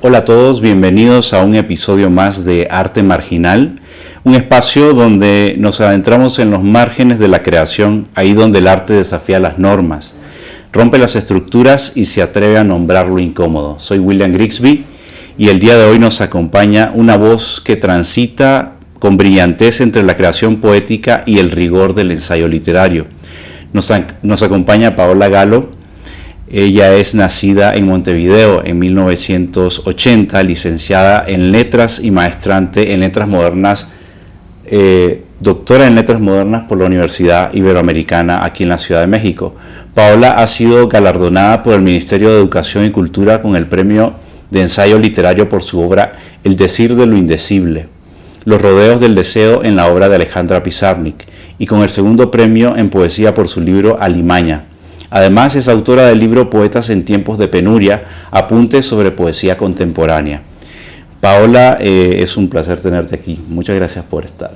Hola a todos, bienvenidos a un episodio más de Arte Marginal, un espacio donde nos adentramos en los márgenes de la creación, ahí donde el arte desafía las normas, rompe las estructuras y se atreve a nombrar lo incómodo. Soy William Grigsby y el día de hoy nos acompaña una voz que transita con brillantez entre la creación poética y el rigor del ensayo literario. Nos acompaña Paola Galo. Ella es nacida en Montevideo en 1980, licenciada en Letras y maestrante en Letras Modernas, doctora en Letras Modernas por la Universidad Iberoamericana aquí en la Ciudad de México. Paola ha sido galardonada por el Ministerio de Educación y Cultura con el Premio de Ensayo Literario por su obra El decir de lo indecible, Los rodeos del deseo en la obra de Alejandra Pizarnik, y con el segundo premio en poesía por su libro Alimaña. Además, es autora del libro Poetas en tiempos de penuria, apuntes sobre poesía contemporánea. Paola, es un placer tenerte aquí. Muchas gracias por estar.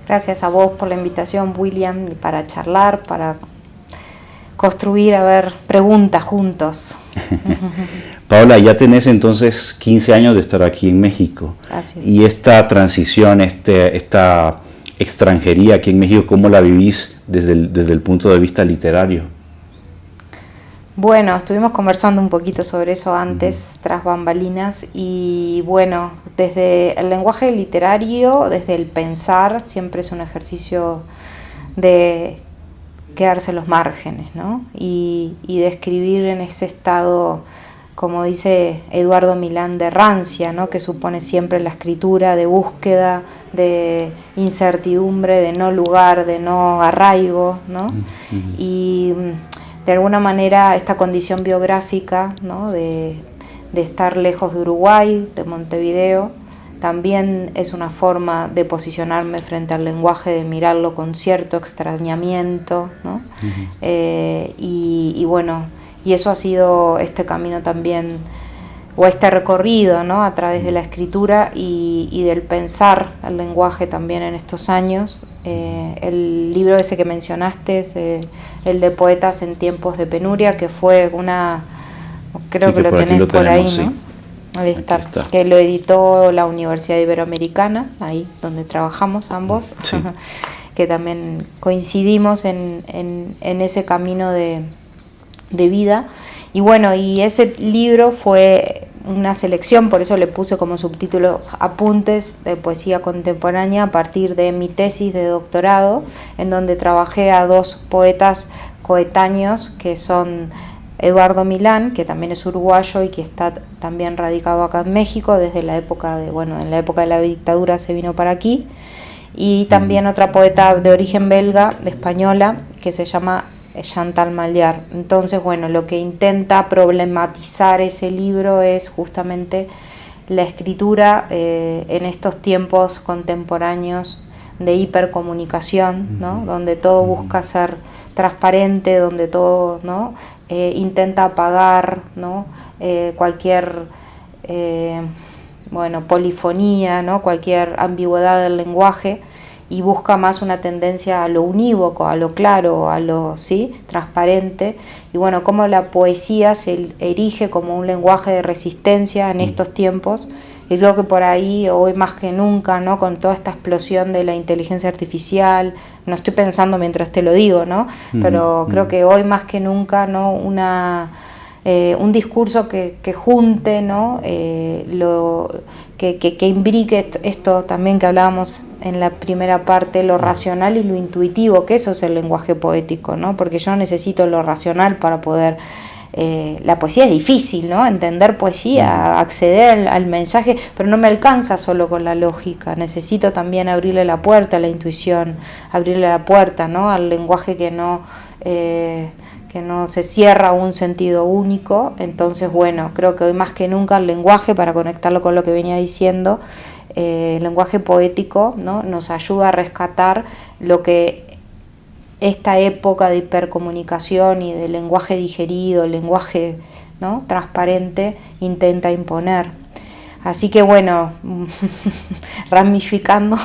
Gracias a vos por la invitación, William, para charlar, para construir, preguntas juntos. Paola, ya tenés entonces 15 años de estar aquí en México. Así es. Y esta transición, esta extranjería aquí en México, ¿cómo la vivís desde el punto de vista literario? Bueno, estuvimos conversando un poquito sobre eso antes, tras bambalinas, y bueno, desde el lenguaje literario, desde el pensar, siempre es un ejercicio de quedarse en los márgenes, ¿no? Y de escribir en ese estado, como dice Eduardo Milán, de rancia, ¿no? Que supone siempre la escritura, de búsqueda, de incertidumbre, de no lugar, de no arraigo, ¿no? Y de alguna manera esta condición biográfica, ¿no? de estar lejos de Uruguay, de Montevideo, también es una forma de posicionarme frente al lenguaje, de mirarlo con cierto extrañamiento, ¿no? Y bueno, y eso ha sido este camino también, o este recorrido, ¿no? A través de la escritura y del pensar el lenguaje también en estos años. El libro ese que mencionaste es el de Poetas en tiempos de penuria, que fue creo sí, que lo tenés por ahí, ¿no? Sí. Ahí está, que lo editó la Universidad Iberoamericana, ahí donde trabajamos ambos, sí. Que también coincidimos en ese camino de vida. Y bueno, y ese libro fue una selección, por eso le puse como subtítulo Apuntes de poesía contemporánea, a partir de mi tesis de doctorado, en donde trabajé a dos poetas coetáneos que son Eduardo Milán, que también es uruguayo y que está también radicado acá en México desde la época en la época de la dictadura se vino para aquí, y también otra poeta de origen belga, española, que se llama Chantal Malliard. Entonces, bueno, lo que intenta problematizar ese libro es justamente la escritura en estos tiempos contemporáneos de hipercomunicación, ¿no? Donde todo busca ser transparente, donde todo, ¿no? Intenta apagar, ¿no? Cualquier polifonía, ¿no? Cualquier ambigüedad del lenguaje, y busca más una tendencia a lo unívoco, a lo claro, a lo transparente. Y bueno, cómo la poesía se erige como un lenguaje de resistencia en estos tiempos. Y creo que por ahí, hoy más que nunca, ¿no? Con toda esta explosión de la inteligencia artificial, no estoy pensando mientras te lo digo, ¿no? Pero creo que hoy más que nunca, ¿no? Un discurso que junte, ¿no? Que imbrique esto también que hablábamos en la primera parte, lo racional y lo intuitivo, que eso es el lenguaje poético, ¿no? Porque yo necesito lo racional para poder... la poesía es difícil, ¿no? Entender poesía, acceder al mensaje, pero no me alcanza solo con la lógica, necesito también abrirle la puerta a la intuición, abrirle la puerta, ¿no? Al lenguaje que no se cierra a un sentido único. Entonces, bueno, creo que hoy más que nunca el lenguaje, para conectarlo con lo que venía diciendo, el lenguaje poético, ¿no? Nos ayuda a rescatar lo que esta época de hipercomunicación y de lenguaje digerido, lenguaje, ¿no? Transparente, intenta imponer. Así que bueno, ramificando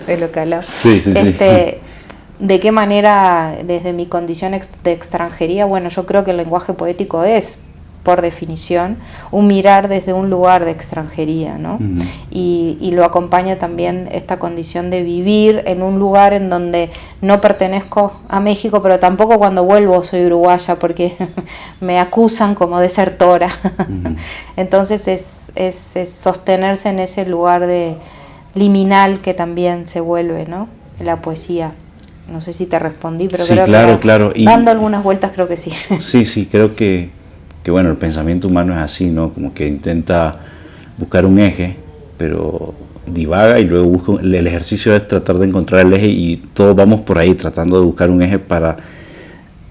de lo que hablaba, sí. ¿de qué manera, desde mi condición de extranjería? Bueno, yo creo que el lenguaje poético es por definición, un mirar desde un lugar de extranjería, ¿no? Y lo acompaña también esta condición de vivir en un lugar en donde no pertenezco a México, pero tampoco cuando vuelvo soy uruguaya, porque me acusan como desertora. Entonces es sostenerse en ese lugar de liminal que también se vuelve, ¿no? La poesía. No sé si te respondí, pero sí, creo claro. Y dando algunas vueltas creo que sí. Sí, creo que bueno, el pensamiento humano es así, ¿no? Como que intenta buscar un eje, pero divaga y luego busca, el ejercicio es tratar de encontrar el eje y todos vamos por ahí tratando de buscar un eje para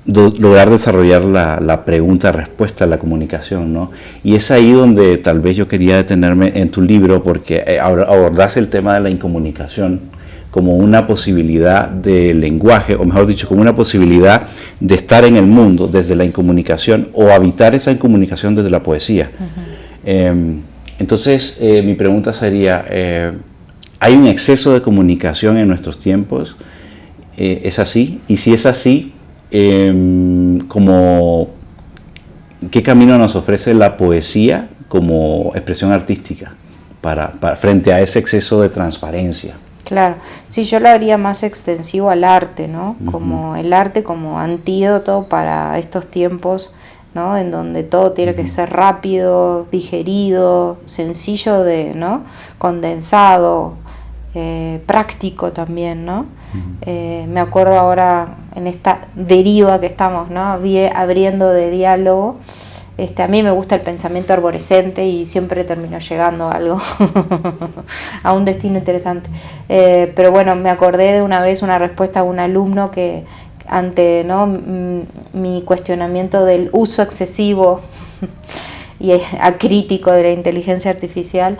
lograr desarrollar la pregunta-respuesta, la comunicación, ¿no? Y es ahí donde tal vez yo quería detenerme en tu libro, porque abordas el tema de la incomunicación como una posibilidad de lenguaje, o mejor dicho, como una posibilidad de estar en el mundo desde la incomunicación o habitar esa incomunicación desde la poesía. Entonces, mi pregunta sería, ¿hay un exceso de comunicación en nuestros tiempos? ¿Es así? Y si es así, ¿qué camino nos ofrece la poesía como expresión artística frente a ese exceso de transparencia? Claro, sí, yo lo haría más extensivo al arte, ¿no? Como el arte como antídoto para estos tiempos, ¿no? En donde todo tiene que ser rápido, digerido, sencillo ¿no? Condensado, práctico también, ¿no? Me acuerdo ahora en esta deriva que estamos, ¿no? Abriendo de diálogo. A mí me gusta el pensamiento arborescente y siempre termino llegando a algo, a un destino interesante. Pero bueno, me acordé de una vez una respuesta a un alumno que ante, ¿no? mi cuestionamiento del uso excesivo y acrítico de la inteligencia artificial,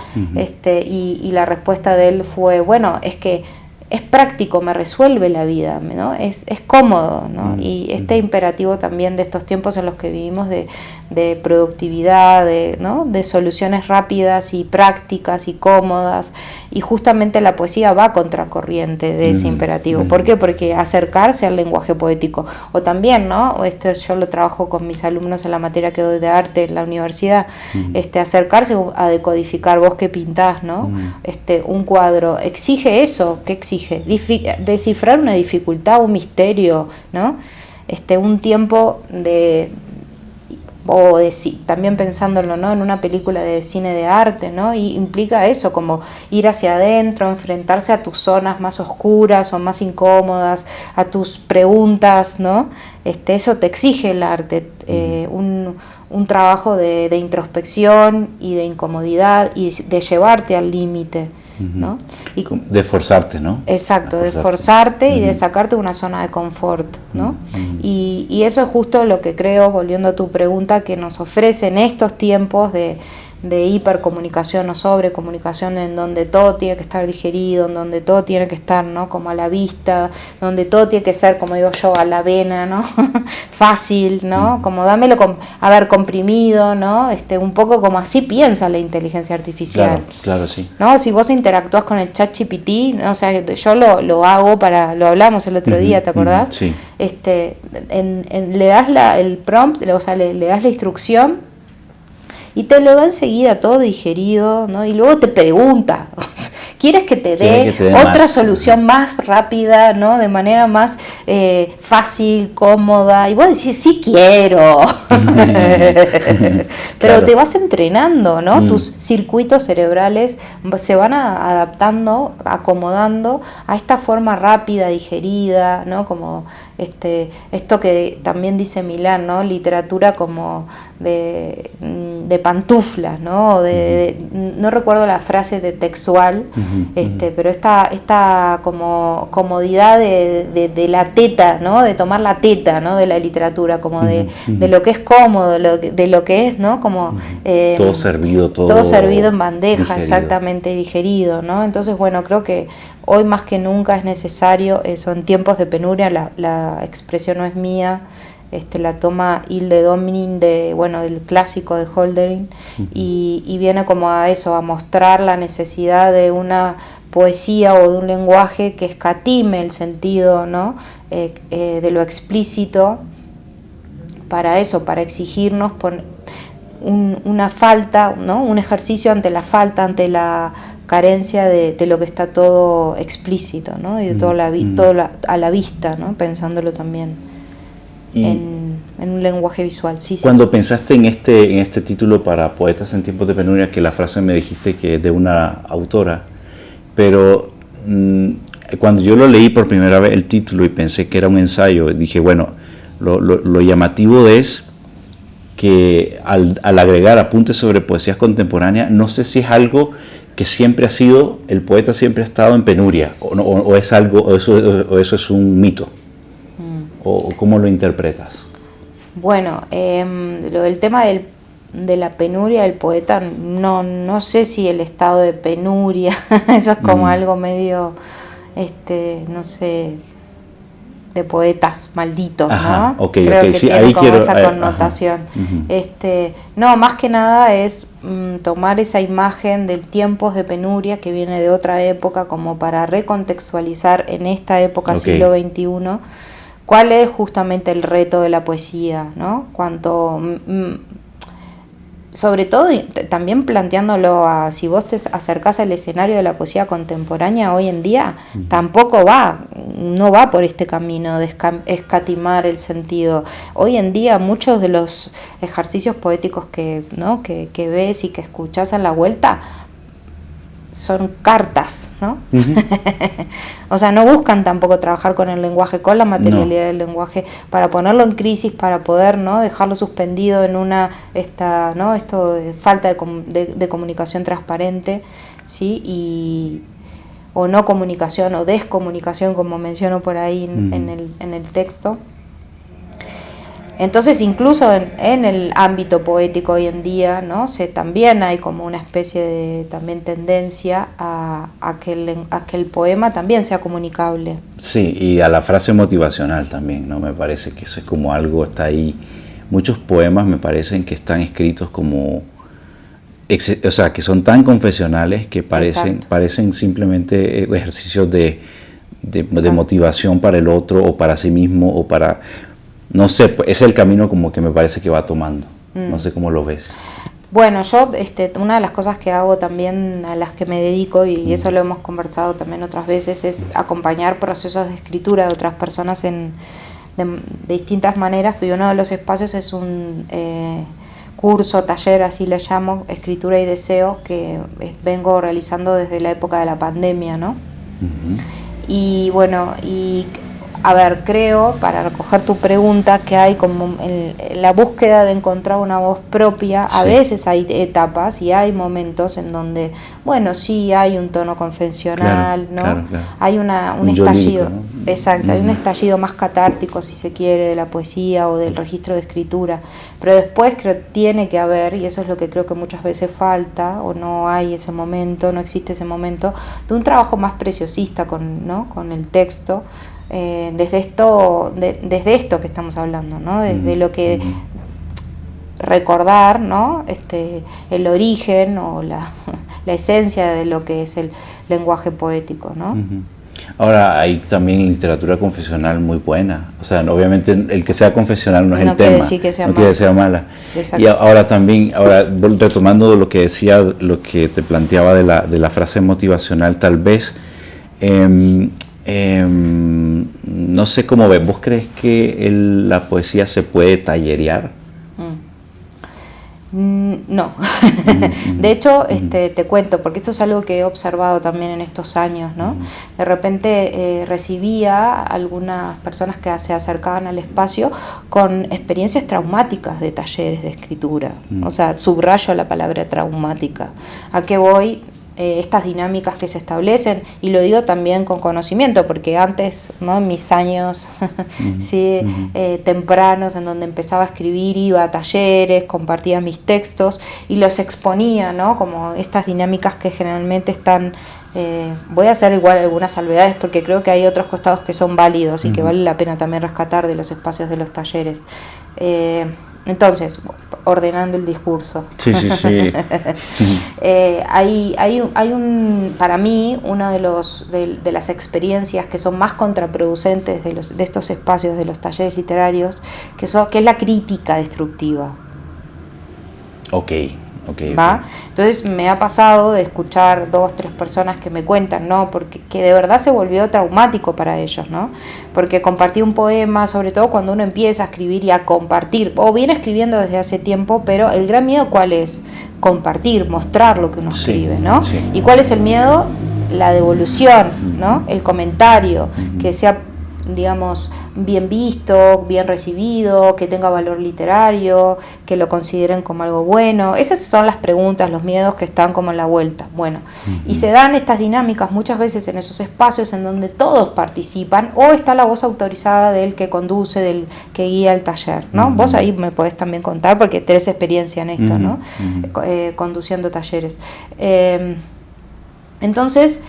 y la respuesta de él fue, bueno, es que es práctico, me resuelve la vida, ¿no? Es cómodo, ¿no? Y este imperativo también de estos tiempos en los que vivimos de productividad, ¿no? De soluciones rápidas y prácticas y cómodas, y justamente la poesía va contracorriente de ese imperativo. ¿Por qué? Porque acercarse al lenguaje poético, o también, ¿no? Esto yo lo trabajo con mis alumnos en la materia que doy de arte en la universidad, acercarse a decodificar, vos que pintás, ¿no? Un cuadro, exige eso, ¿qué exige? Descifrar una dificultad, un misterio, ¿no? Un tiempo también pensándolo, ¿no? En una película de cine de arte, ¿no? Y implica eso, como ir hacia adentro, enfrentarse a tus zonas más oscuras o más incómodas, a tus preguntas, ¿no? Eso te exige el arte, un trabajo de introspección y de incomodidad y de llevarte al límite, ¿no? Y de forzarte, ¿no? Exacto, de forzarte y de sacarte de una zona de confort, ¿no? Y eso es justo lo que creo, volviendo a tu pregunta, que nos ofrece en estos tiempos de hipercomunicación o sobrecomunicación, en donde todo tiene que estar digerido, en donde todo tiene que estar, ¿no? Como a la vista, donde todo tiene que ser, como digo yo, a la vena, ¿no? Fácil, ¿no? Como dámelo, comprimido, ¿no? Un poco como así piensa la inteligencia artificial. Claro, sí. ¿No? Si vos interactúas con el ChatGPT, ¿no? O sea, yo lo hago lo hablamos el otro día, ¿te acordás? Sí. Le das el prompt, o sea, le das la instrucción y te lo da enseguida todo digerido, ¿no? Y luego te pregunta, ¿quieres que te dé otra solución más rápida, ¿no? De manera más fácil, cómoda? Y vos decís, sí quiero. Pero claro, te vas entrenando, ¿no? Tus circuitos cerebrales se van adaptando, acomodando a esta forma rápida, digerida, ¿no? Como esto que también dice Milán, ¿no? Literatura como de pantuflas, ¿no? No recuerdo la frase textual, pero esta como comodidad de la teta, ¿no? De tomar la teta, ¿no? De la literatura, como de lo que es cómodo, de lo que es, ¿no? Como todo servido en bandeja, digerido. Exactamente, digerido, ¿no? Entonces, bueno, creo que hoy más que nunca es necesario eso, en tiempos de penuria, la expresión no es mía, la toma Hilde Dominin del clásico de Hölderlin, y viene como a eso, a mostrar la necesidad de una poesía o de un lenguaje que escatime el sentido, ¿no? De lo explícito, para eso, para exigirnos una falta, ¿no? Un ejercicio ante la falta, ante la carencia de lo que está todo explícito, ¿no? Y de todo a la vista, ¿no? Pensándolo también en un lenguaje visual. Sí, cuando pensaste en este título para Poetas en tiempos de penuria, que la frase me dijiste que es de una autora, pero cuando yo lo leí por primera vez el título y pensé que era un ensayo, dije, bueno, lo llamativo es que al agregar apuntes sobre poesías contemporáneas, no sé si es algo que siempre ha sido, el poeta siempre ha estado en penuria, o es algo, o eso es un mito, o cómo lo interpretas. Bueno, el tema de la penuria del poeta, no sé si el estado de penuria, eso es como algo medio, no sé, de poetas malditos, ajá, ¿no? Okay, creo que sí, tiene ahí como esa quiero, connotación. No, más que nada es tomar esa imagen del tiempos de penuria que viene de otra época como para recontextualizar en esta época, siglo XXI, cuál es justamente el reto de la poesía, ¿no? Sobre todo también planteándolo si vos te acercás al escenario de la poesía contemporánea hoy en día, tampoco no va por este camino de escatimar el sentido. Hoy en día muchos de los ejercicios poéticos que ves y que escuchás en la vuelta son cartas, ¿no? O sea, no buscan tampoco trabajar con el lenguaje, con la materialidad del lenguaje, para ponerlo en crisis, para poder, ¿no?, dejarlo suspendido en esto de falta de comunicación transparente, ¿sí? O no comunicación o descomunicación, como menciono por ahí en el texto. Entonces, incluso en el ámbito poético hoy en día, ¿no?, también hay como una especie de también tendencia a que el poema también sea comunicable. Sí, y a la frase motivacional también, ¿no? Me parece que eso es como algo, está ahí. Muchos poemas me parecen que están escritos como, o sea, que son tan confesionales que parecen simplemente ejercicios de motivación para el otro o para sí mismo o para... No sé, ese es el camino como que me parece que va tomando. No sé cómo lo ves. Bueno, yo una de las cosas que hago también, a las que me dedico, y eso lo hemos conversado también otras veces, es acompañar procesos de escritura de otras personas de distintas maneras, pero uno de los espacios es un curso, taller, así le llamo, Escritura y Deseo, que vengo realizando desde la época de la pandemia, ¿no? Y bueno, a ver, creo, para recoger tu pregunta, que hay como en la búsqueda de encontrar una voz propia, a veces hay etapas y hay momentos en donde, bueno, sí hay un tono convencional, ¿no? Claro. Hay un estallido, lírico, ¿no? Exacto, hay un estallido más catártico, si se quiere, de la poesía o del registro de escritura, pero después creo que tiene que haber, y eso es lo que creo que muchas veces falta, o no hay ese momento, no existe ese momento, de un trabajo más preciosista con el texto, desde esto que estamos hablando, ¿no? Desde lo que recordar, ¿no? El origen o la esencia de lo que es el lenguaje poético, ¿no? Ahora hay también literatura confesional muy buena, o sea, obviamente el que sea confesional no es el tema, no quiere decir que sea mala. Exacto. Y ahora también, retomando lo que decía, lo que te planteaba de la frase motivacional, tal vez no sé cómo ves, ¿vos crees que la poesía se puede tallerear? No. De hecho, te cuento, porque esto es algo que he observado también en estos años, ¿no? De repente recibía algunas personas que se acercaban al espacio con experiencias traumáticas de talleres de escritura. O sea, subrayo la palabra traumática. ¿A qué voy? Estas dinámicas que se establecen, y lo digo también con conocimiento, porque antes, ¿no?, en mis años tempranos, en donde empezaba a escribir, iba a talleres, compartía mis textos y los exponía, ¿no?, como estas dinámicas que generalmente están, voy a hacer igual algunas salvedades porque creo que hay otros costados que son válidos y que vale la pena también rescatar de los espacios de los talleres. Entonces, ordenando el discurso. Sí. Hay para mí, una de las experiencias que son más contraproducentes de estos espacios, de los talleres literarios, que es la crítica destructiva. Ok. ¿Va? Entonces me ha pasado de escuchar 2, 3 personas que me cuentan, ¿no? Porque que de verdad se volvió traumático para ellos, ¿no? Porque compartí un poema, sobre todo cuando uno empieza a escribir y a compartir, o viene escribiendo desde hace tiempo, pero el gran miedo ¿cuál es? Compartir, mostrar lo que uno escribe, ¿no? Sí. ¿Y cuál es el miedo? La devolución, ¿no? El comentario, que sea, digamos, bien visto, bien recibido, que tenga valor literario, que lo consideren como algo bueno. Esas son las preguntas, los miedos que están como en la vuelta. Bueno, y se dan estas dinámicas muchas veces en esos espacios en donde todos participan, o está la voz autorizada del que conduce, del que guía el taller, ¿no? Vos ahí me podés también contar porque tenés experiencia en esto, ¿no? Conduciendo talleres. Entonces,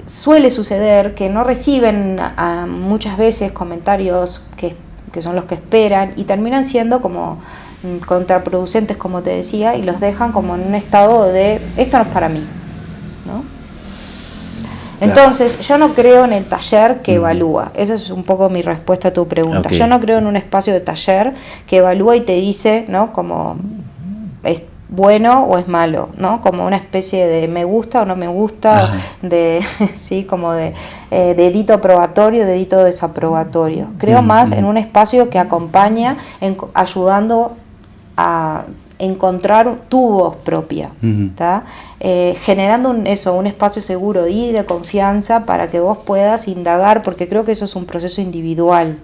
suele suceder que no reciben muchas veces comentarios que son los que esperan y terminan siendo como contraproducentes, como te decía, y los dejan como en un estado de esto no es para mí, ¿no? Entonces, yo no creo en el taller que evalúa. Esa es un poco mi respuesta a tu pregunta. Okay. Yo no creo en un espacio de taller que evalúa y te dice, ¿no? Como es bueno o es malo, ¿no? Como una especie de me gusta o no me gusta, de sí, como de dedito aprobatorio, dedito desaprobatorio. Creo más en un espacio que acompaña, ayudando a encontrar tu voz propia, ¿tá? Generando un espacio seguro y de confianza para que vos puedas indagar, porque creo que eso es un proceso individual,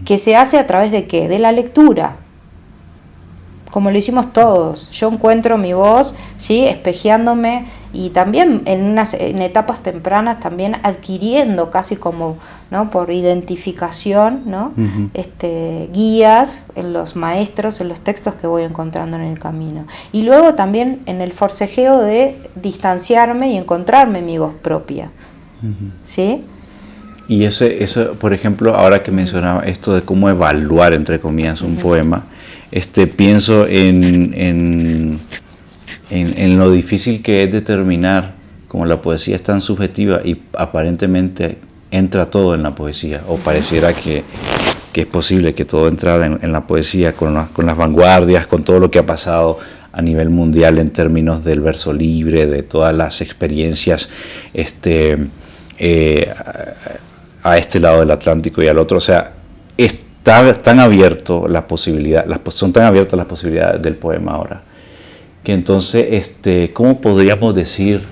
que se hace a través de ¿qué? De la lectura. Como lo hicimos todos, yo encuentro mi voz, ¿sí? Espejeándome y también en etapas tempranas también adquiriendo casi como, ¿no? Por identificación, ¿no? Guías en los maestros, en los textos que voy encontrando en el camino. Y luego también en el forcejeo de distanciarme y encontrarme mi voz propia, ¿sí? Y eso, por ejemplo, ahora que mencionaba esto de cómo evaluar, entre comillas, un poema, pienso en lo difícil que es determinar, como la poesía es tan subjetiva y aparentemente entra todo en la poesía, o pareciera que es posible que todo entrara en la poesía con las vanguardias, con todo lo que ha pasado a nivel mundial en términos del verso libre, de todas las experiencias a este lado del Atlántico y al otro. O sea, tan abierto la posibilidad, son tan abiertas las posibilidades del poema ahora, que entonces, ¿cómo podríamos decir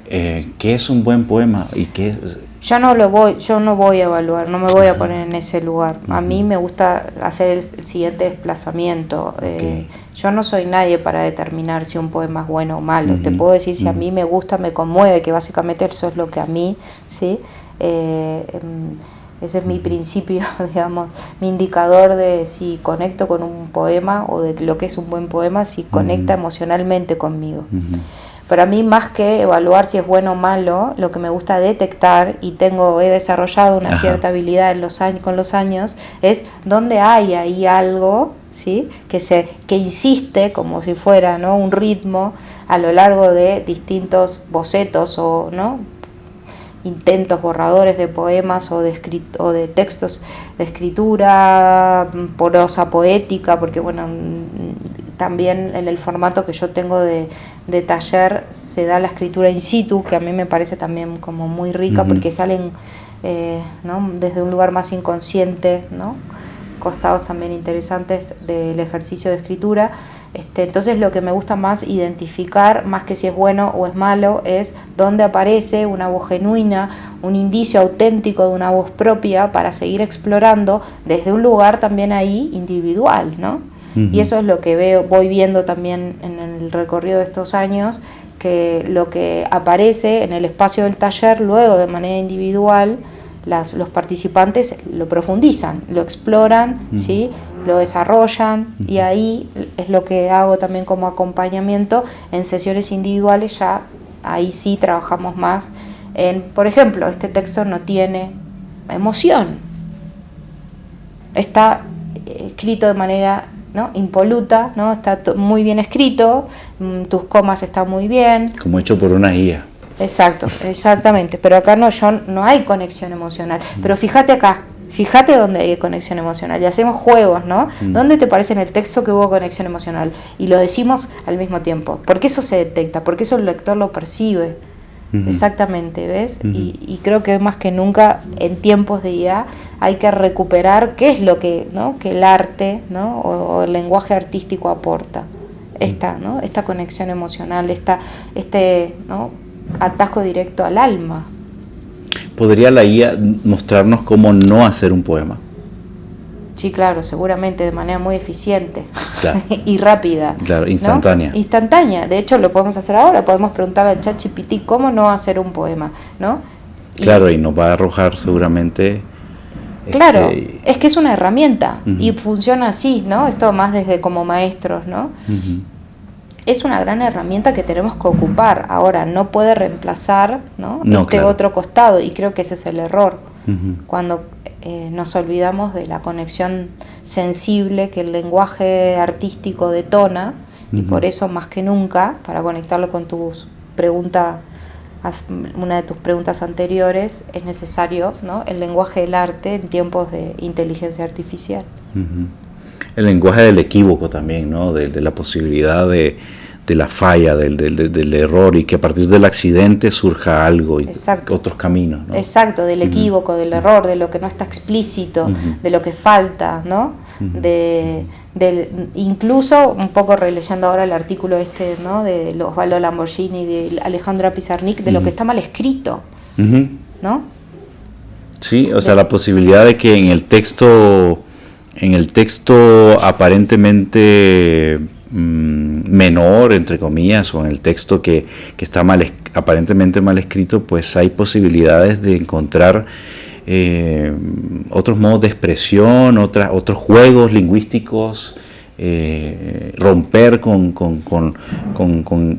qué es un buen poema y qué es? Yo no voy a evaluar, no me voy a poner en ese lugar. A mí me gusta hacer el siguiente desplazamiento. Yo no soy nadie para determinar si un poema es bueno o malo. Te puedo decir si a mí me gusta, me conmueve, que básicamente eso es lo que a mí, ¿sí? Ese es mi principio, digamos, mi indicador de si conecto con un poema o de lo que es un buen poema, si conecta emocionalmente conmigo. Pero a mí, más que evaluar si es bueno o malo, lo que me gusta detectar, y he desarrollado una cierta habilidad con los años, es dónde hay ahí algo, ¿sí? que insiste como si fuera, ¿no? un ritmo a lo largo de distintos bocetos o, ¿no? intentos, borradores de poemas o de textos de escritura, prosa poética, porque bueno, también en el formato que yo tengo de taller se da la escritura in situ, que a mí me parece también como muy rica, porque salen ¿no? desde un lugar más inconsciente, ¿no? costados también interesantes del ejercicio de escritura. Entonces lo que me gusta más identificar, más que si es bueno o es malo, es dónde aparece una voz genuina, un indicio auténtico de una voz propia, para seguir explorando desde un lugar también ahí individual, ¿no? Y eso es lo que voy viendo también en el recorrido de estos años, que lo que aparece en el espacio del taller luego de manera individual, los participantes lo profundizan, lo exploran, ¿sí? Lo desarrollan, y ahí es lo que hago también como acompañamiento en sesiones individuales. Ya ahí sí trabajamos más por ejemplo, este texto no tiene emoción, está escrito de manera, ¿no? impoluta, ¿no? Está muy bien escrito, tus comas están muy bien, como hecho por una guía. Exactamente, pero acá no hay conexión emocional. Pero fíjate acá, Fíjate dónde hay conexión emocional y hacemos juegos, ¿no? ¿Dónde te parece en el texto que hubo conexión emocional? Y lo decimos al mismo tiempo, porque eso se detecta, porque eso el lector lo percibe. Exactamente, ¿ves? Y creo que más que nunca en tiempos de IA hay que recuperar qué es lo que, ¿no? que el arte, ¿no? o el lenguaje artístico aporta. Esta conexión emocional, ¿no? atajo directo al alma. ¿Podría la IA mostrarnos cómo no hacer un poema? Sí, claro, seguramente de manera muy eficiente, claro. y rápida. Claro, instantánea. ¿No? Instantánea. De hecho, lo podemos hacer ahora. Podemos preguntarle a ChatGPT cómo no hacer un poema, ¿no? Claro, y nos va a arrojar seguramente... Claro, es que es una herramienta y funciona así, ¿no? Esto más desde como maestros, ¿no? Es una gran herramienta que tenemos que ocupar. Ahora, no puede reemplazar, ¿no? Claro. Otro costado, y creo que ese es el error. Cuando nos olvidamos de la conexión sensible que el lenguaje artístico detona, y por eso más que nunca, para conectarlo con una de tus preguntas anteriores, es necesario, ¿no? el lenguaje del arte en tiempos de inteligencia artificial. El lenguaje del equívoco también, ¿no? de la posibilidad de la falla, del error, y que a partir del accidente surja algo y otros caminos, ¿no? Exacto, del equívoco, del error, de lo que no está explícito, de lo que falta, ¿no? Incluso, un poco releyendo ahora el artículo ¿no? de Osvaldo Lamborghini y de Alejandra Pizarnik, de lo que está mal escrito, ¿no? Sí, o sea, la posibilidad de que en el texto aparentemente menor, entre comillas, o en el texto que está aparentemente mal escrito, pues hay posibilidades de encontrar otros modos de expresión, otros juegos lingüísticos, romper con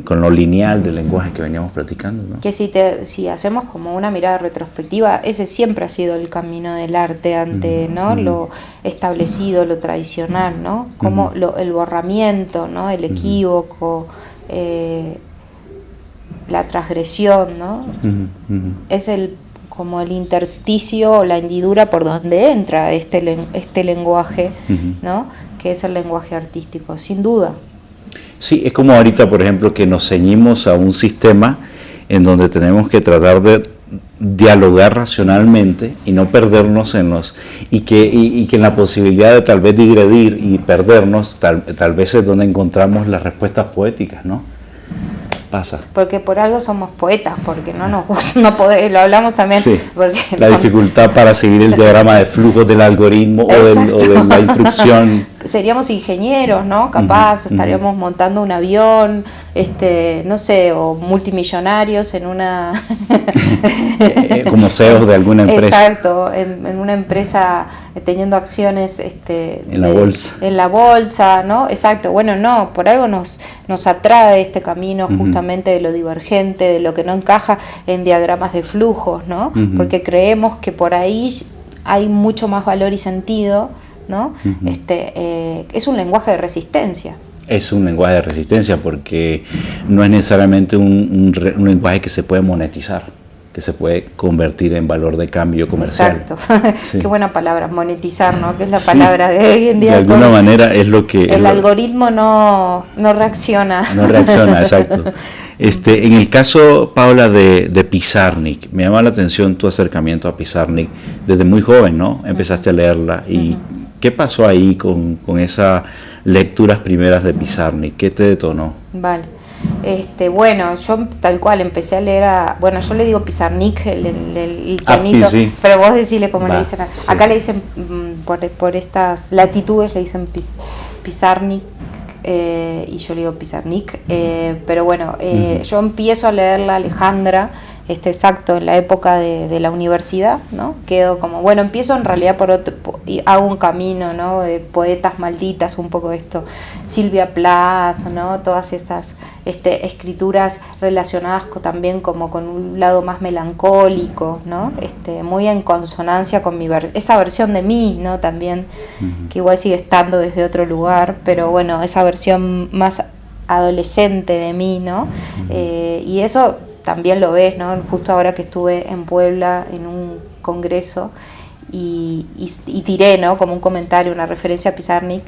lo lineal del lenguaje que veníamos practicando, ¿no? Que si hacemos como una mirada retrospectiva, ese siempre ha sido el camino del arte ante ¿no? lo establecido, lo tradicional, ¿no? Como el borramiento, ¿no? el equívoco, la transgresión, ¿no? Es como el intersticio o la hendidura por donde entra este lenguaje, ¿no? que es el lenguaje artístico, sin duda. Sí, es como ahorita, por ejemplo, que nos ceñimos a un sistema en donde tenemos que tratar de dialogar racionalmente y no perdernos y que en la posibilidad de tal vez digredir y perdernos, tal vez es donde encontramos las respuestas poéticas, ¿no? Pasa. Porque por algo somos poetas, porque no nos gusta, lo hablamos también. Sí, la dificultad para seguir el diagrama de flujos del algoritmo o de la instrucción. Seríamos ingenieros, ¿no? Capaz, estaríamos montando un avión, no sé, o multimillonarios en una... como CEOs de alguna empresa. Exacto, en una empresa teniendo acciones en la bolsa. En la bolsa, ¿no? Exacto, bueno, no, por algo nos atrae este camino justamente de lo divergente, de lo que no encaja en diagramas de flujos, ¿no? Porque creemos que por ahí hay mucho más valor y sentido, ¿no? Es un lenguaje de resistencia. Es un lenguaje de resistencia porque no es necesariamente un lenguaje que se puede monetizar, que se puede convertir en valor de cambio comercial. Exacto. Sí. Qué buena palabra, monetizar, ¿no? Que es la palabra de hoy en día. De alguna manera es lo que... El algoritmo no reacciona. No reacciona, exacto. En el caso, Paula, de Pizarnik, me llama la atención tu acercamiento a Pizarnik desde muy joven, ¿no? Empezaste a leerla y... ¿Qué pasó ahí con esas lecturas primeras de Pizarnik? ¿Qué te detonó? Vale. Bueno, yo tal cual empecé a leer yo le digo Pizarnik, el pianito, sí. Pero vos decile cómo le dicen. Sí. Acá le dicen, por estas latitudes le dicen Pizarnik, y yo le digo Pizarnik, pero bueno, yo empiezo a leer la Alejandra, exacto, en la época de la universidad, ¿no? Quedo como, bueno, empiezo en realidad y hago un camino, ¿no? De poetas malditas, un poco esto, Silvia Plath, ¿no? Todas estas escrituras relacionadas también como con un lado más melancólico, ¿no? Muy en consonancia con esa versión de mí, ¿no? También, que igual sigue estando desde otro lugar, pero bueno, esa versión más adolescente de mí, ¿no? Y eso también lo ves, ¿no? Justo ahora que estuve en Puebla en un congreso y tiré, ¿no? Como un comentario, una referencia a Pizarnik,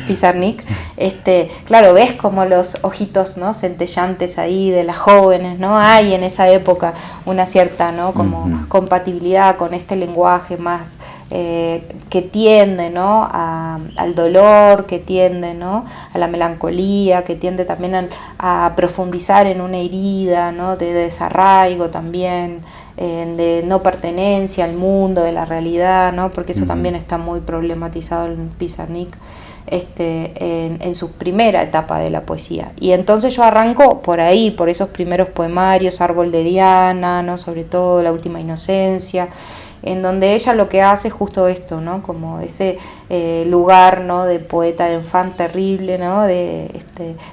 Pizarnik. Claro, ves como los ojitos, ¿no? Centellantes ahí de las jóvenes, ¿no? Hay en esa época una cierta, ¿no? Como compatibilidad con este lenguaje más que tiende, ¿no? Al dolor, que tiende, ¿no? A la melancolía, que tiende también a profundizar en una herida, ¿no? De desarraigo también, de no pertenencia al mundo, de la realidad, ¿no? Porque eso también está muy problematizado en Pizarnik, en su primera etapa de la poesía. Y entonces yo arranco por ahí, por esos primeros poemarios, Árbol de Diana, ¿no? Sobre todo La Última Inocencia, en donde ella lo que hace es justo esto, ¿no? Como ese lugar, ¿no? De poeta de enfant terrible, ¿no?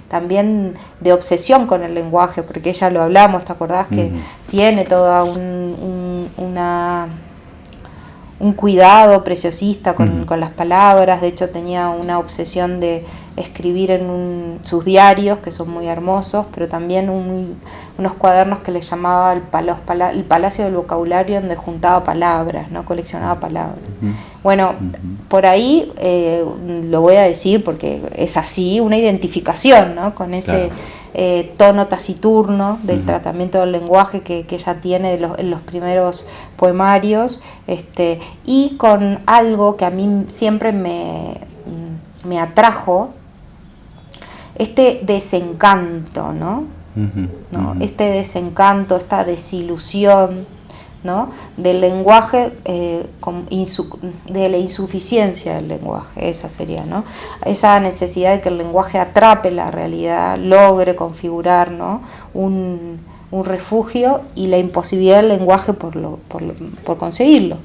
También de obsesión con el lenguaje, porque ella lo hablamos, ¿te acordás? Que tiene toda un cuidado preciosista con las palabras. De hecho tenía una obsesión de escribir en sus diarios, que son muy hermosos, pero también unos cuadernos que le llamaba el Palacio del Vocabulario, donde juntaba palabras, ¿no? Coleccionaba palabras. Bueno, por ahí lo voy a decir porque es así, una identificación, ¿no? Con ese tono taciturno del tratamiento del lenguaje que ella tiene en los primeros poemarios, y con algo que a mí siempre me atrajo, este desencanto, ¿no? ¿No? Este desencanto, esta desilusión, ¿no? Del lenguaje, de la insuficiencia del lenguaje, esa sería, ¿no? Esa necesidad de que el lenguaje atrape la realidad, logre configurar, ¿no? un refugio, y la imposibilidad del lenguaje por conseguirlo.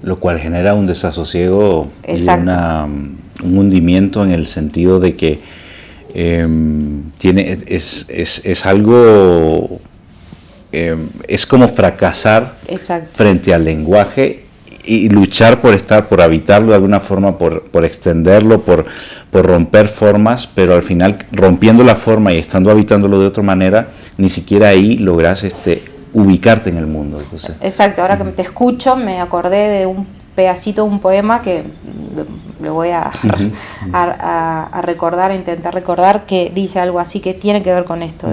Lo cual genera un desasosiego. Exacto. Y un hundimiento en el sentido de que es algo, es como fracasar. Exacto. Frente al lenguaje y luchar por habitarlo de alguna forma, por extenderlo, por romper formas, pero al final rompiendo la forma y estando habitándolo de otra manera, ni siquiera ahí logras ubicarte en el mundo. Entonces, exacto, ahora que te escucho me acordé de un pedacito de un poema que lo voy a recordar, a intentar recordar, que dice algo así que tiene que ver con esto.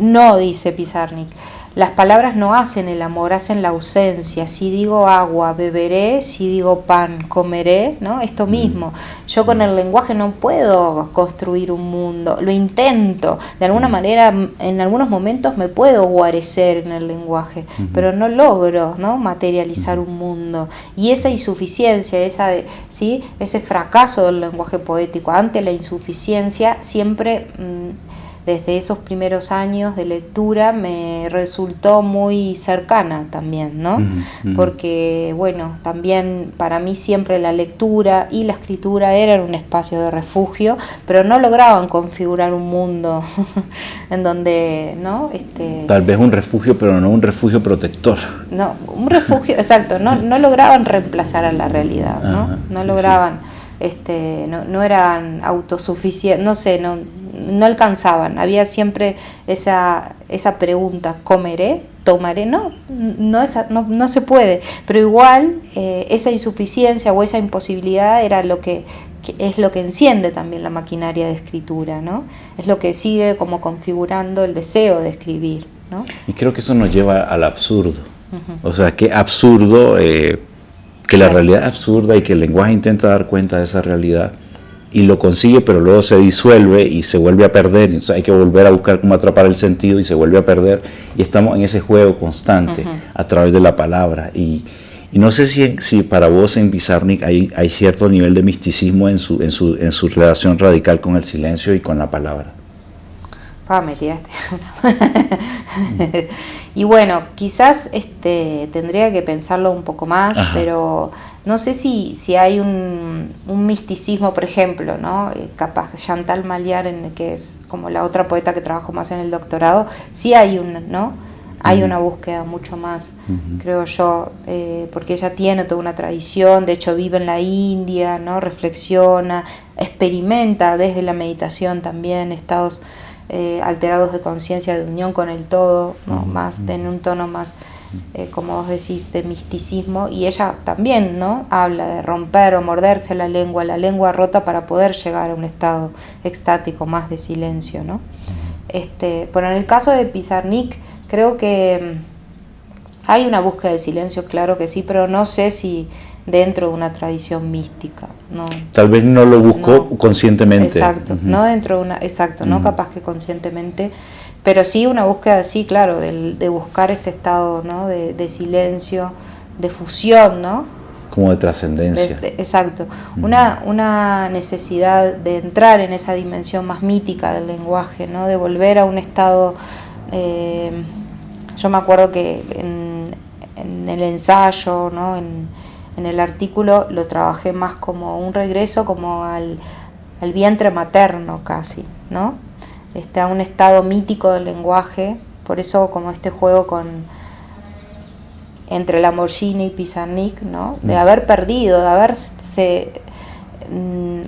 No, dice Pizarnik, las palabras no hacen el amor, hacen la ausencia. Si digo agua, beberé; si digo pan, comeré, ¿no? Esto mismo. Yo con el lenguaje no puedo construir un mundo, lo intento. De alguna manera, en algunos momentos me puedo guarecer en el lenguaje, pero no logro, ¿no? Materializar un mundo. Y esa insuficiencia, ¿sí? Ese fracaso del lenguaje poético ante la insuficiencia, siempre desde esos primeros años de lectura me resultó muy cercana también, ¿no? Porque, bueno, también para mí siempre la lectura y la escritura eran un espacio de refugio, pero no lograban configurar un mundo en donde, ¿no? Tal vez un refugio, pero no un refugio protector. No, un refugio, exacto, no lograban reemplazar a la realidad, ¿no? No lograban, no eran autosuficientes, no sé, no alcanzaban. Había siempre esa pregunta: ¿comeré? ¿Tomaré? No se puede. Pero igual esa insuficiencia o esa imposibilidad era lo que es lo que enciende también la maquinaria de escritura, ¿no? Es lo que sigue como configurando el deseo de escribir, ¿no? Y creo que eso nos lleva al absurdo. O sea, qué absurdo, que la realidad es absurda y que el lenguaje intenta dar cuenta de esa realidad y lo consigue, pero luego se disuelve y se vuelve a perder. Entonces hay que volver a buscar cómo atrapar el sentido y se vuelve a perder, y estamos en ese juego constante a través de la palabra. Y no sé si para vos en Pizarnik hay cierto nivel de misticismo en su relación radical con el silencio y con la palabra. Me tiraste. Y bueno, quizás tendría que pensarlo un poco más, pero no sé si hay un misticismo, por ejemplo, ¿no? Capaz Chantal Maliar, que es como la otra poeta que trabajo más en el doctorado, sí hay hay una búsqueda mucho más, creo yo, porque ella tiene toda una tradición, de hecho vive en la India, ¿no? Reflexiona, experimenta desde la meditación también estados alterados de conciencia, de unión con el todo, ¿no? Más en un tono más como vos decís, de misticismo, y ella también, ¿no?, habla de romper o morderse la lengua rota para poder llegar a un estado extático, más de silencio, ¿no? Pero en el caso de Pizarnik, creo que hay una búsqueda del silencio, claro que sí, pero no sé si dentro de una tradición mística, ¿no? Tal vez no lo buscó conscientemente. Exacto, no dentro de una, no capaz que conscientemente, pero sí una búsqueda, sí, claro, de buscar este estado, ¿no?, de silencio, de fusión, ¿no? Como de trascendencia. Exacto, una necesidad de entrar en esa dimensión más mítica del lenguaje, ¿no?, de volver a un estado. Yo me acuerdo que en el ensayo, ¿no?, en el artículo lo trabajé más como un regreso como al vientre materno casi, ¿no? A un estado mítico del lenguaje, por eso como este juego entre Lamborghini y Pizarnik, ¿no?, de haber perdido, de haberse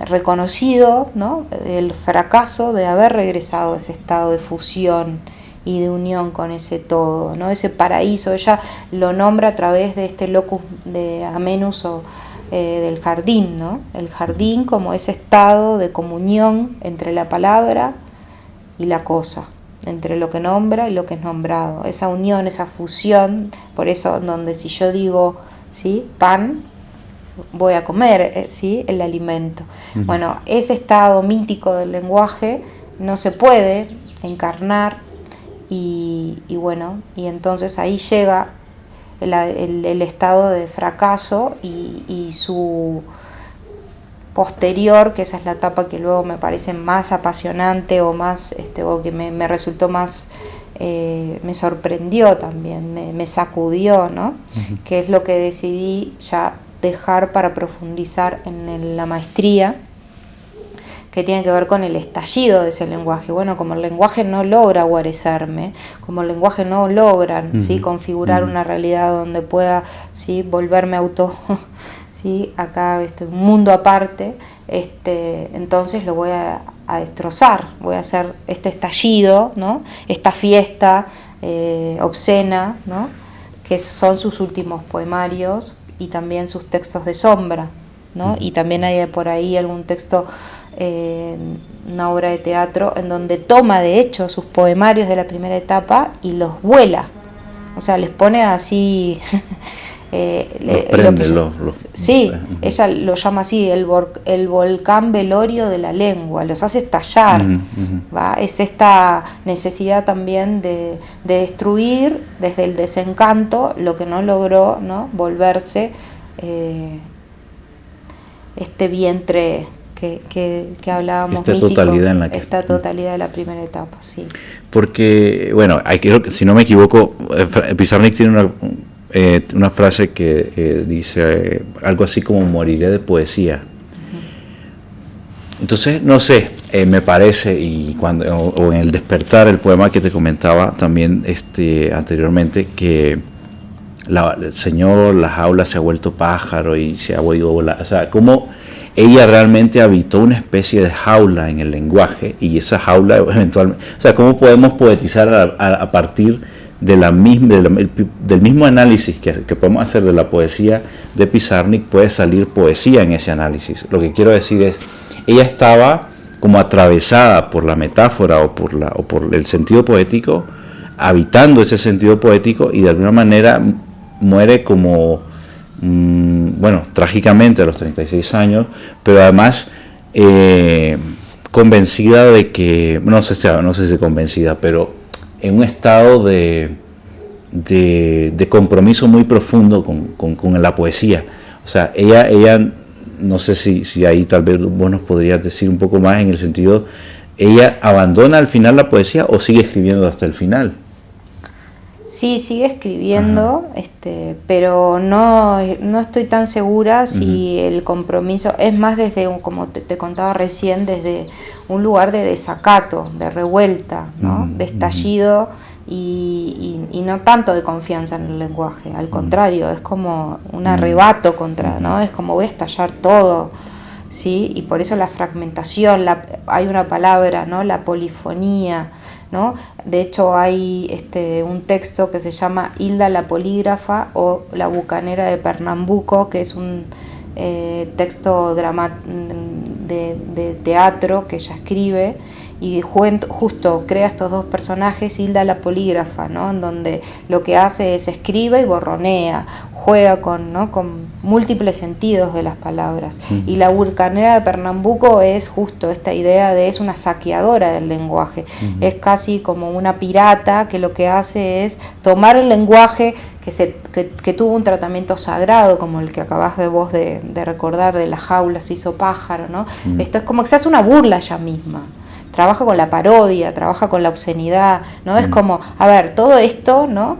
reconocido, ¿no?, el fracaso de haber regresado a ese estado de fusión y de unión con ese todo, ¿no?, ese paraíso. Ella lo nombra a través de este locus de Amenus o del jardín, ¿no?, el jardín como ese estado de comunión entre la palabra y la cosa, entre lo que nombra y lo que es nombrado, esa unión, esa fusión. Por eso donde si yo digo, ¿sí?, pan, voy a comer, ¿sí?, el alimento. Bueno, ese estado mítico del lenguaje no se puede encarnar. Y bueno, y entonces ahí llega el estado de fracaso y su posterior, que esa es la etapa que luego me parece más apasionante o más o que me resultó más, me sorprendió también, me sacudió, ¿no? Que es lo que decidí ya dejar para profundizar en la maestría, que tiene que ver con el estallido de ese lenguaje. Bueno, como el lenguaje no logra guarecerme, como el lenguaje no logra, ¿sí?, configurar una realidad donde pueda, ¿sí?, volverme ¿sí?, acá un mundo aparte, entonces lo voy a destrozar, voy a hacer este estallido, ¿no?, esta fiesta obscena, ¿no?, que son sus últimos poemarios y también sus textos de sombra, ¿no? Y también hay por ahí algún texto, una obra de teatro en donde toma de hecho sus poemarios de la primera etapa y los vuela, o sea, les pone así sí, ella lo llama así, el volcán velorio de la lengua, los hace estallar. ¿Va? Es esta necesidad también de destruir desde el desencanto lo que no logró, ¿no?, volverse este vientre que hablábamos, esta mítico, totalidad en la que esta totalidad de la primera etapa, sí. Porque, bueno, creo que, si no me equivoco, Pizarnik tiene una frase que dice algo así como moriré de poesía. Entonces, no sé, me parece, y o en El despertar, el poema que te comentaba también anteriormente, que el Señor, la jaula se ha vuelto pájaro y se ha vuelto volar. O sea, como ella realmente habitó una especie de jaula en el lenguaje, y esa jaula eventualmente, o sea, cómo podemos poetizar a partir de del mismo análisis que podemos hacer de la poesía de Pizarnik, puede salir poesía en ese análisis. Lo que quiero decir es, ella estaba como atravesada por la metáfora o por el sentido poético, habitando ese sentido poético, y de alguna manera muere como, bueno, trágicamente a los 36 años, pero además convencida de que, no sé si convencida, pero en un estado de compromiso muy profundo con la poesía. O sea, ella no sé si ahí tal vez vos nos podrías decir un poco más, en el sentido, ¿ella abandona al final la poesía o sigue escribiendo hasta el final? Sí, sigue escribiendo, pero no estoy tan segura si el compromiso es más desde, como te contaba recién, desde un lugar de desacato, de revuelta, ¿no? De estallido y no tanto de confianza en el lenguaje, al contrario, es como un arrebato contra, ¿no? Es como voy a estallar todo, ¿sí? Y por eso la fragmentación, hay una palabra, ¿no?, la polifonía, ¿no? De hecho hay un texto que se llama Hilda la Polígrafa o La Bucanera de Pernambuco, que es un texto de teatro que ella escribe, y justo crea estos dos personajes, Hilda la Polígrafa, ¿no? En donde lo que hace es escribe y borronea, juega con múltiples sentidos de las palabras. Y la Bucanera de Pernambuco es justo esta idea de es una saqueadora del lenguaje, es casi como una pirata que lo que hace es tomar el lenguaje que tuvo un tratamiento sagrado, como el que acabas de recordar, de la jaula se hizo pájaro, ¿no? Esto es como que se hace una burla ella misma. Trabaja con la parodia, trabaja con la obscenidad, ¿no? Es como, a ver, todo esto, ¿no?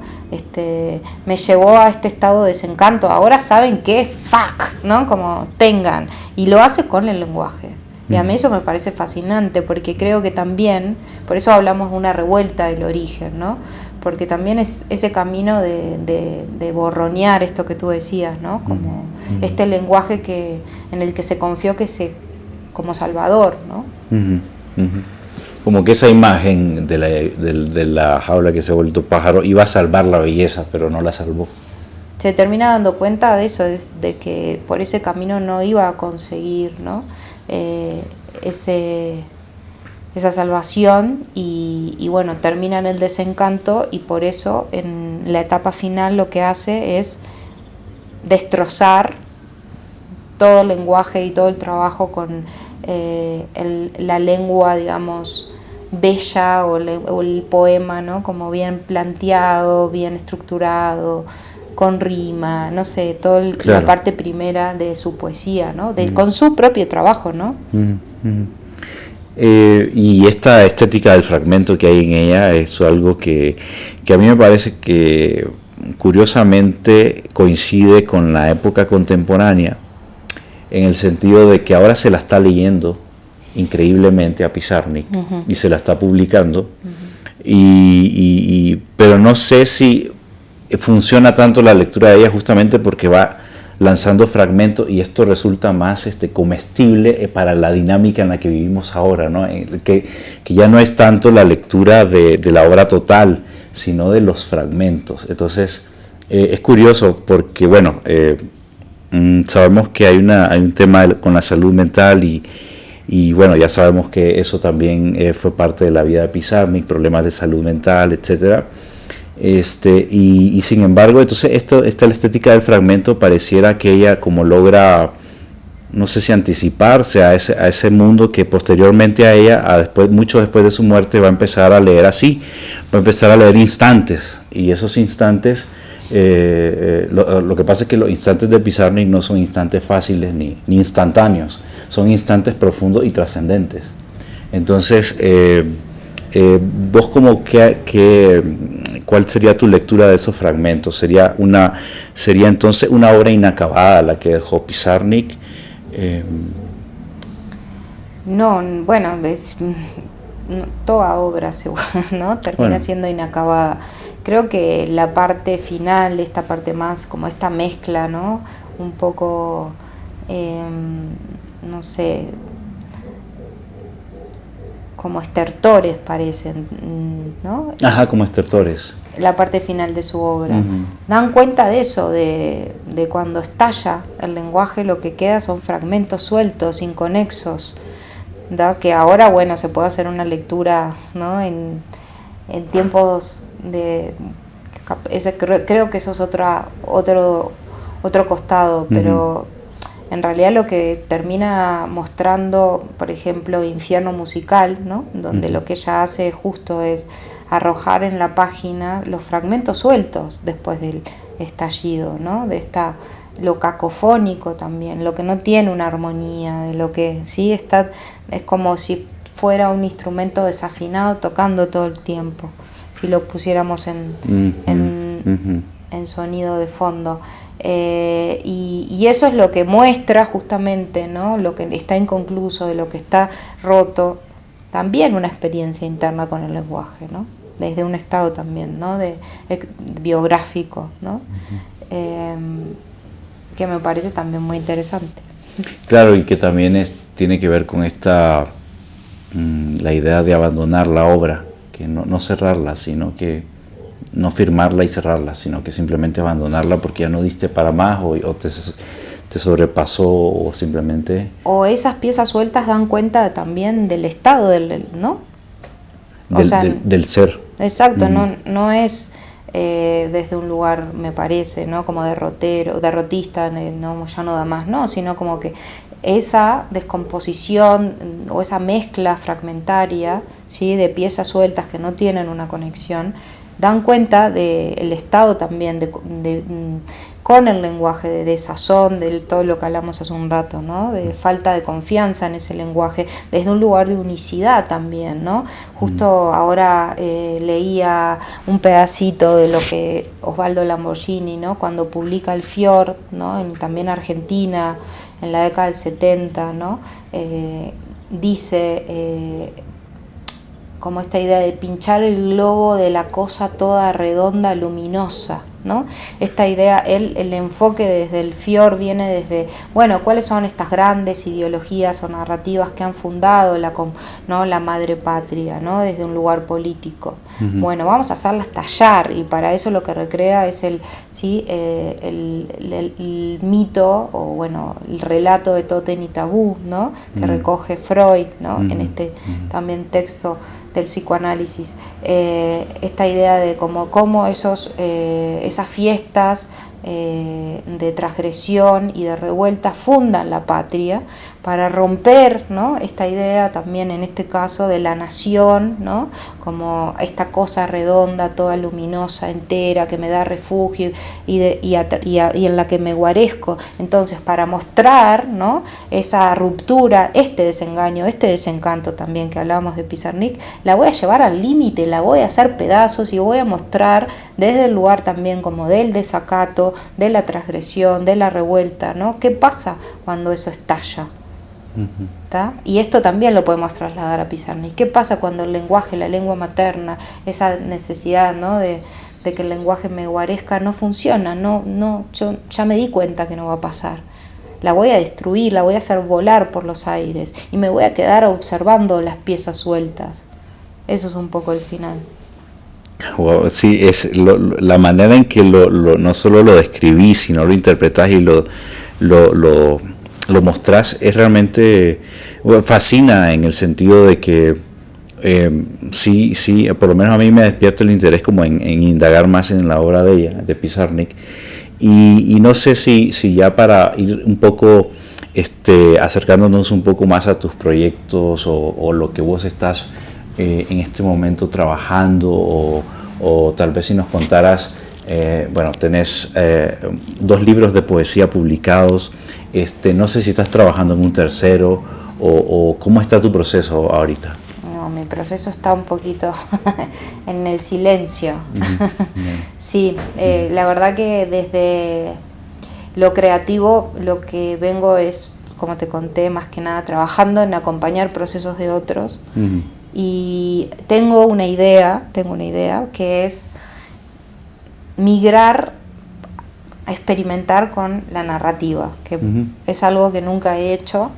Me llevó a este estado de desencanto, ahora saben qué, fuck, ¿no? Como tengan, y lo hace con el lenguaje. Y a mí eso me parece fascinante, porque creo que también, por eso hablamos de una revuelta del origen, ¿no? Porque también es ese camino de borronear esto que tú decías, ¿no? Como este lenguaje en el que se confió como salvador, ¿no? Como que esa imagen de la jaula que se ha vuelto pájaro iba a salvar la belleza, pero no la salvó. Se termina dando cuenta de eso, de que por ese camino no iba a conseguir, ¿no? Esa salvación y bueno, termina en el desencanto, y por eso en la etapa final lo que hace es destrozar todo el lenguaje y todo el trabajo con la lengua, digamos, bella o el poema, ¿no? Como bien planteado, bien estructurado, con rima, no sé, toda la parte primera de su poesía, ¿no? Con su propio trabajo, ¿no? Y esta estética del fragmento que hay en ella es algo que a mí me parece que curiosamente coincide con la época contemporánea, en el sentido de que ahora se la está leyendo increíblemente a Pizarnik y se la está publicando, pero no sé si funciona tanto la lectura de ella justamente porque va lanzando fragmentos y esto resulta más comestible para la dinámica en la que vivimos ahora, ¿no? Que ya no es tanto la lectura de la obra total, sino de los fragmentos. Entonces es curioso porque, bueno, sabemos que hay un tema con la salud mental y bueno, ya sabemos que eso también fue parte de la vida de Pizarnik, problemas de salud mental, etcétera. Y sin embargo, entonces esta la estética del fragmento pareciera que ella como logra, no sé si anticiparse a ese mundo que posteriormente a ella, mucho después de su muerte, va a empezar a leer así, va a empezar a leer instantes, y esos instantes, lo que pasa es que los instantes de Pizarnik no son instantes fáciles ni instantáneos, son instantes profundos y trascendentes. Entonces, vos como ¿cuál sería tu lectura de esos fragmentos? ¿Sería entonces una obra inacabada la que dejó Pizarnik? No, bueno, toda obra ¿no? termina siendo inacabada. Creo que la parte final, esta parte más como esta mezcla, ¿no? Un poco, no sé, como estertores parecen, ¿no? Ajá, como estertores. La parte final de su obra. Dan cuenta de eso, de cuando estalla el lenguaje, lo que queda son fragmentos sueltos, inconexos, ¿no? Que ahora, bueno, se puede hacer una lectura, ¿no? En tiempos de... creo que eso es otro costado, pero en realidad lo que termina mostrando, por ejemplo, Infierno Musical, ¿no? Donde lo que ella hace justo es arrojar en la página los fragmentos sueltos después del estallido, ¿no? Lo cacofónico también, lo que no tiene una armonía, de lo que sí está, es como si fuera un instrumento desafinado tocando todo el tiempo, si lo pusiéramos en sonido de fondo. Y eso es lo que muestra justamente, ¿no? Lo que está inconcluso, de lo que está roto, también una experiencia interna con el lenguaje, ¿no? Desde un estado también, ¿no? Biográfico, ¿no? Que me parece también muy interesante. Claro, y que también tiene que ver con la idea de abandonar la obra, que no cerrarla, sino que no firmarla y cerrarla, sino que simplemente abandonarla porque ya no diste para más o te sobrepasó o simplemente... O esas piezas sueltas dan cuenta también del estado, ¿no? Del ser. Exacto, no es desde un lugar, me parece, ¿no? Como derrotista, no, ya no da más, no, sino como que esa descomposición o esa mezcla fragmentaria, ¿sí? De piezas sueltas que no tienen una conexión, dan cuenta del estado también con el lenguaje, de desazón, de todo lo que hablamos hace un rato, ¿no? De falta de confianza en ese lenguaje, desde un lugar de unicidad también, ¿no? Justo ahora leía un pedacito de lo que Osvaldo Lamborghini, ¿no? Cuando publica El Fiord, ¿no? También Argentina, en la década del 70, ¿no? Dice... como esta idea de pinchar el globo de la cosa toda redonda, luminosa, ¿no? Esta idea, el enfoque desde el Fiord viene desde, bueno, ¿cuáles son estas grandes ideologías o narrativas que han fundado la madre patria, ¿no? Desde un lugar político. Bueno, vamos a hacerlas tallar, y para eso lo que recrea es el mito, o bueno, el relato de Totem y Tabú, ¿no? Que recoge Freud, ¿no? En este también texto del psicoanálisis, esta idea de cómo esas fiestas de transgresión y de revuelta fundan la patria para romper, ¿no? Esta idea también en este caso de la nación, ¿no? Como esta cosa redonda, toda luminosa, entera, que me da refugio y en la que me guarezco. Entonces, para mostrar, ¿no? Esa ruptura, este desengaño, este desencanto también que hablábamos de Pizarnik, la voy a llevar al límite, la voy a hacer pedazos y voy a mostrar desde el lugar también como del desacato, de la transgresión, de la revuelta, ¿no? ¿Qué pasa cuando eso estalla? ¿Tá? Y esto también lo podemos trasladar a Pizarnik. ¿Qué pasa cuando el lenguaje, la lengua materna, esa necesidad, ¿no? de que el lenguaje me guarezca no funciona? Yo ya me di cuenta que no va a pasar. La voy a destruir, la voy a hacer volar por los aires y me voy a quedar observando las piezas sueltas. Eso es un poco el final. Wow, sí, es la manera en que no solo lo describís, sino lo interpretás y lo mostrás, es realmente, fascina, en el sentido de que sí, por lo menos a mí me despierta el interés como en indagar más en la obra de ella, de Pizarnik, y no sé si ya para ir un poco acercándonos un poco más a tus proyectos o lo que vos estás en este momento trabajando, o tal vez si nos contaras, bueno, tenés 2 libros de poesía publicados, no sé si estás trabajando en un tercero o cómo está tu proceso ahorita. No, mi proceso está un poquito en el silencio. Sí, la verdad que desde lo creativo lo que vengo es, como te conté, más que nada trabajando en acompañar procesos de otros. Y tengo una idea que es migrar a experimentar con la narrativa, que es algo que nunca he hecho.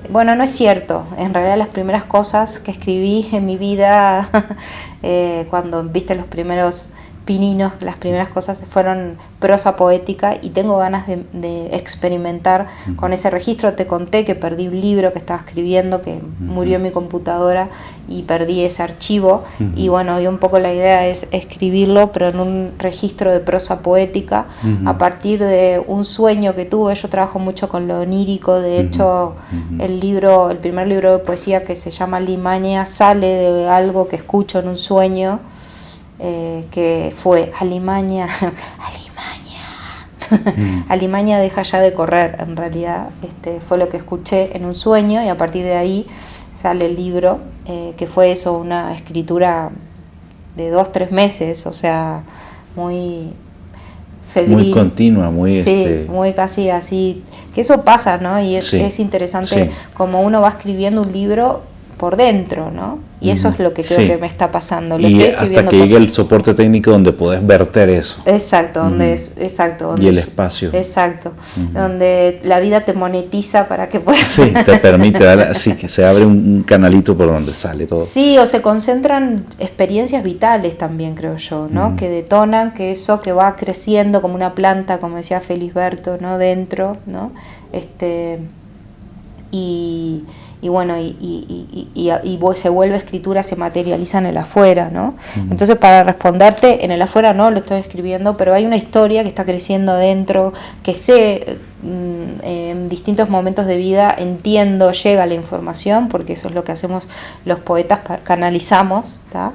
Bueno, no es cierto, en realidad las primeras cosas que escribí en mi vida, cuando viste los primeros pininos, las primeras cosas fueron prosa poética, y tengo ganas de experimentar con ese registro. Te conté que perdí un libro que estaba escribiendo, que murió en mi computadora y perdí ese archivo, y bueno, y un poco la idea es escribirlo, pero en un registro de prosa poética, a partir de un sueño que tuve. Yo trabajo mucho con lo onírico, de hecho el primer libro de poesía, que se llama Alimaña, sale de algo que escucho en un sueño, que fue Alimaña, Alimaña deja ya de correr, en realidad fue lo que escuché en un sueño, y a partir de ahí sale el libro, que fue eso, una escritura de 2-3 meses, o sea, muy febril, muy continua, muy sí, muy casi así, que eso pasa, ¿no? Y es interesante, sí, como uno va escribiendo un libro por dentro, ¿no? Y eso es lo que creo que me está pasando. Lo y estoy hasta escribiendo que llegue el soporte técnico donde podés verter eso. Exacto, donde Y el espacio. Exacto, donde la vida te monetiza para que puedas... Sí, te permite, así que se abre un canalito por donde sale todo. Sí, o se concentran experiencias vitales también, creo yo, ¿no? Que detonan que eso que va creciendo como una planta, como decía Felisberto, ¿no? Dentro, ¿no? Y bueno, se vuelve escritura, se materializa en el afuera, ¿no? Entonces, para responderte, en el afuera no lo estoy escribiendo, pero hay una historia que está creciendo adentro, que sé, en distintos momentos de vida entiendo, llega la información, porque eso es lo que hacemos los poetas, canalizamos, ¿tá?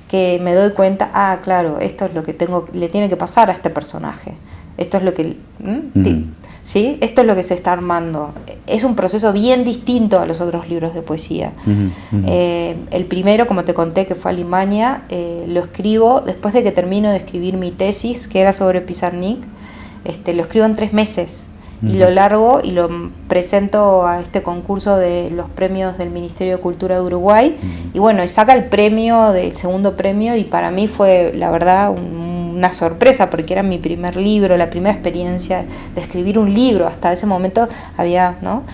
Que me doy cuenta, claro, esto es lo que le tiene que pasar a este personaje, esto es lo que... ¿Sí? Esto es lo que se está armando. Es un proceso bien distinto a los otros libros de poesía. El primero, como te conté, que fue Alimaña, lo escribo después de que termino de escribir mi tesis, que era sobre Pizarnik. Lo escribo en 3 meses y lo largo y lo presento a este concurso de los premios del Ministerio de Cultura de Uruguay. Y bueno, y saca el segundo premio, y para mí fue, la verdad, una sorpresa, porque era mi primer libro, la primera experiencia de escribir un libro. Hasta ese momento había, ¿no?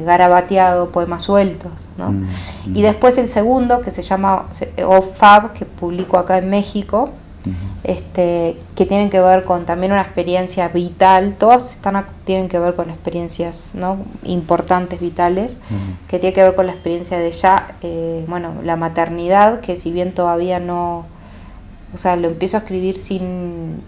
Garabateado poemas sueltos, ¿no? Y después el segundo, que se llama OFAB, que publico acá en México, que tienen que ver con también una experiencia vital. Todos tienen que ver con experiencias, ¿no? Importantes, vitales, que tiene que ver con la experiencia de la maternidad, que si bien todavía no... O sea, lo empiezo a escribir sin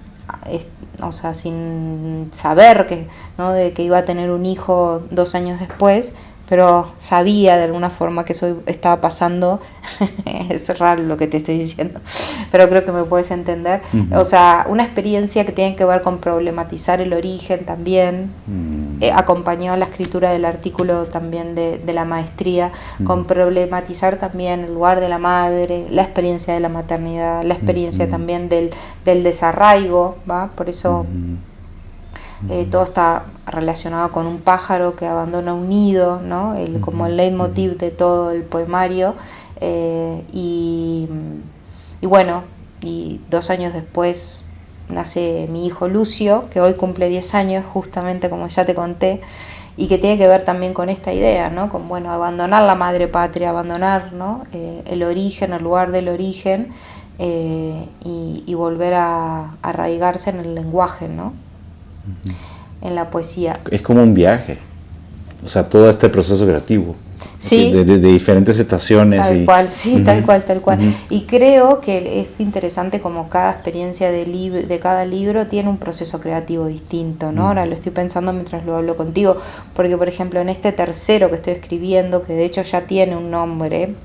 saber que, ¿no? De que iba a tener un hijo 2 años después, pero sabía de alguna forma que eso estaba pasando. Es raro lo que te estoy diciendo, pero creo que me puedes entender. O sea, una experiencia que tiene que ver con problematizar el origen también. Acompañó la escritura del artículo también de la maestría, con problematizar también el lugar de la madre, la experiencia de la maternidad, la experiencia también del desarraigo, ¿va? Por eso todo está relacionado con un pájaro que abandona un nido, ¿no? Como el leitmotiv de todo el poemario. Y bueno, y 2 años después nace mi hijo Lucio, que hoy cumple 10 años, justamente como ya te conté, y que tiene que ver también con esta idea, ¿no? Con, bueno, abandonar la madre patria, abandonar, ¿no? El origen, el lugar del origen, y volver a arraigarse en el lenguaje, ¿no? En la poesía. Es como un viaje, o sea, todo este proceso creativo. Sí, de diferentes estaciones. Tal cual, sí, tal cual. Y creo que es interesante como cada experiencia de cada libro tiene un proceso creativo distinto, ¿no? Ahora lo estoy pensando mientras lo hablo contigo, porque por ejemplo en este tercero que estoy escribiendo, que de hecho ya tiene un nombre,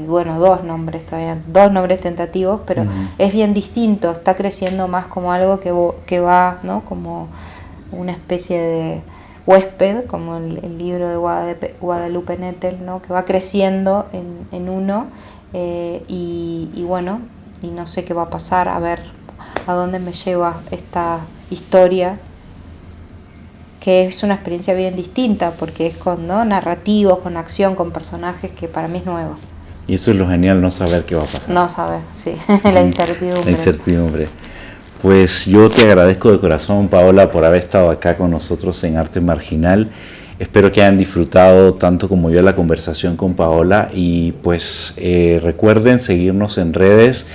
bueno, 2 nombres todavía, 2 nombres tentativos, pero es bien distinto, está creciendo más como algo que va, ¿no? Como una especie de huésped, como el libro de Guadalupe Nettel, ¿no? Que va creciendo en uno, y bueno, y no sé qué va a pasar, a ver a dónde me lleva esta historia, que es una experiencia bien distinta, porque es con, ¿no? narrativos, con acción, con personajes, que para mí es nuevo. Y eso es lo genial, no saber qué va a pasar. No saber, sí, la incertidumbre. La incertidumbre. Pues yo te agradezco de corazón, Paola, por haber estado acá con nosotros en Arte Marginal. Espero que hayan disfrutado tanto como yo la conversación con Paola, y pues recuerden seguirnos en redes